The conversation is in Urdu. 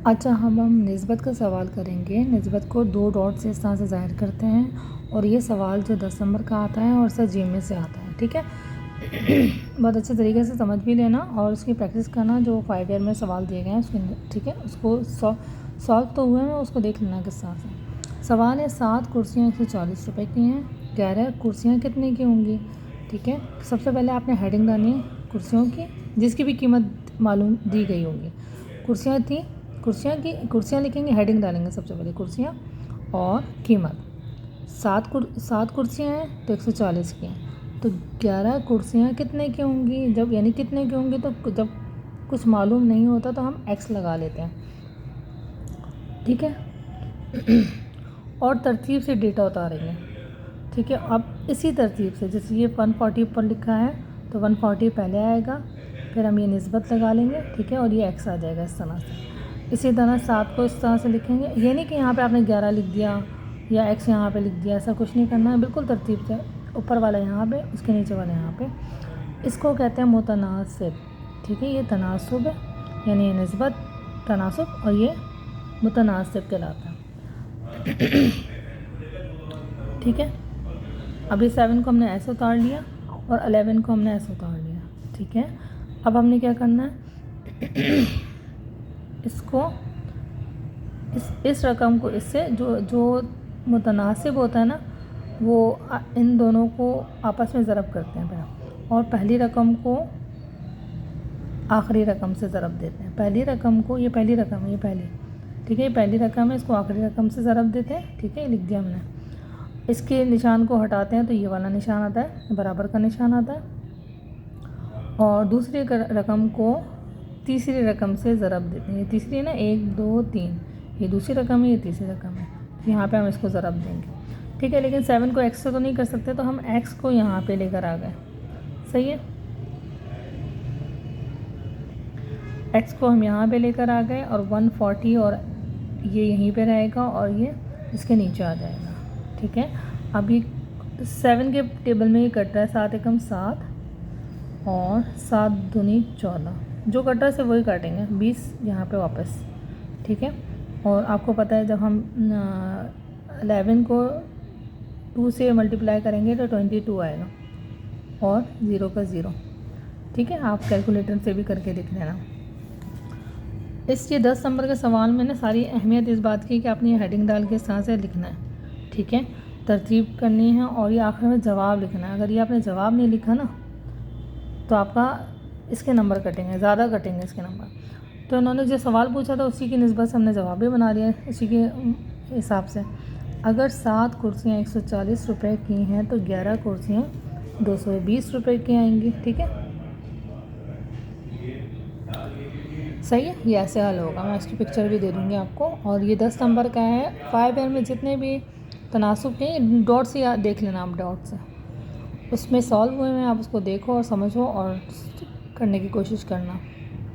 اچھا، ہم نسبت کا سوال کریں گے۔ نسبت کو 2 ڈاٹ سے اس طرح سے ظاہر کرتے ہیں، اور یہ سوال جو 10 نمبر کا آتا ہے اور جی میں سے آتا ہے، ٹھیک ہے۔ بہت اچھے طریقے سے سمجھ بھی لینا اور اس کی پریکٹس کرنا، جو 5 ایئر میں سوال دیے گئے ہیں اس کے، ٹھیک ہے، اس کو سالو تو ہوئے ہیں، اس کو دیکھ لینا کس طرح سے۔ سوال ہے 7 کرسیاں 140 روپے کی ہیں، 11 کرسیاں کتنے کی ہوں گی، ٹھیک ہے۔ سب سے پہلے آپ نے ہیڈنگ ڈالنی ہے کرسیوں کی، جس کی بھی قیمت معلوم دی گئی ہوگی۔ کرسیاں تھیں، کرسیاں لکھیں گے، ہیڈنگ ڈالیں گے سب سے پہلے کرسیاں اور قیمت۔ 7 کرسیاں ہیں تو 140 کی ہیں، تو 11 کرسیاں کتنے کی ہوں گی، یعنی کتنے کی ہوں گی، تو جب کچھ معلوم نہیں ہوتا تو ہم ایکس لگا لیتے ہیں، ٹھیک ہے، اور ترتیب سے ڈیٹا اتاریں گے، ٹھیک ہے۔ اب اسی ترتیب سے، جیسے یہ 140 پر لکھا ہے تو 140 پہلے آئے گا، پھر ہم یہ نسبت لگا لیں گے، ٹھیک ہے، اور یہ ایکس آ جائے گا اس طرح سے۔ اسی طرح 7 کو اس طرح سے لکھیں گے، یہ نہیں کہ یہاں پہ آپ نے 11 لکھ دیا یا ایکس یہاں پہ لکھ دیا، ایسا کچھ نہیں کرنا ہے، بالکل ترتیب سے، اوپر والا یہاں پہ، اس کے نیچے والا یہاں پہ۔ اس کو کہتے ہیں متناسب، ٹھیک ہے، یہ تناسب ہے، یعنی یہ نسبت، تناسب، اور یہ متناسب کہلاتا ہے، ٹھیک ہے۔ ابھی 7 کو ہم نے ایسے اتار لیا اور 11 کو ہم نے ایسے اتار لیا، ٹھیک ہے۔ اب ہم نے کیا کرنا ہے، اس کو اس رقم کو اس سے جو متناسب ہوتا ہے نا، وہ ان دونوں کو آپس میں ضرب کرتے ہیں پہلے، اور پہلی رقم کو آخری رقم سے ضرب دیتے ہیں۔ پہلی رقم کو، یہ پہلی رقم ہے، یہ پہلی، ٹھیک ہے، یہ پہلی رقم ہے، اس کو آخری رقم سے ضرب دیتے ہیں، ٹھیک ہے، یہ لکھ دیا ہم نے۔ اس کے نشان کو ہٹاتے ہیں تو یہ والا نشان آتا ہے، برابر کا نشان آتا ہے، اور دوسری رقم کو تیسری رقم سے ضرب دیتے ہیں۔ یہ تیسری ہے نا، 1 2 3، یہ دوسری رقم ہے، یہ تیسری رقم ہے، یہاں پہ ہم اس کو ضرب دیں گے، ٹھیک ہے۔ لیکن 7 کو ایکس سے تو نہیں کر سکتے، تو ہم ایکس کو یہاں پہ لے کر آ گئے، صحیح ہے، ایکس کو ہم یہاں پہ لے کر آ گئے، اور 140 اور یہ یہیں پہ رہے گا، اور یہ اس کے نیچے آ جائے گا، ٹھیک ہے۔ اب یہ 7 کے ٹیبل میں یہ کٹ رہا ہے، 7 ایکم 7 اور 7 دونی 14، جو کٹ رہا ہے سے وہی کاٹیں گے، 20 یہاں پہ واپس، ٹھیک ہے۔ اور آپ کو پتہ ہے جب ہم 11 کو 2 سے ملٹیپلائی کریں گے تو 22 آئے گا، اور 0 کا 0، ٹھیک ہے، آپ کیلکولیٹر سے بھی کر کے دیکھ لینا۔ اس یہ 10 نمبر کے سوال میں نے ساری اہمیت اس بات کی کہ آپ نے یہ ہیڈنگ ڈال کے اس طرح سے لکھنا ہے، ٹھیک ہے، ترتیب کرنی ہے، اور یہ آخر میں جواب لکھنا ہے۔ اگر یہ آپ نے جواب نہیں لکھا نا تو آپ کا اس کے نمبر کٹیں گے، زیادہ کٹیں گے اس کے نمبر۔ تو انہوں نے جو سوال پوچھا تھا اسی کی نسبت سے ہم نے جواب بھی بنا لیا ہے، اسی کے حساب سے۔ اگر 7 کرسیاں 140 روپے کی ہیں تو 11 کرسیاں 220 روپے کی آئیں گی، ٹھیک ہے، صحیح ہے، یہ ایسے حل ہوگا۔ میں اس کی پکچر بھی دے دوں گی آپ کو، اور یہ 10 نمبر کا ہے۔ 5 ایئر میں جتنے بھی تناسب کے ڈاٹ سے دیکھ لینا، آپ ڈاٹ سے اس میں سالو ہوئے ہیں، آپ اس کو دیکھو اور سمجھو اور کرنے کی کوشش کرنا۔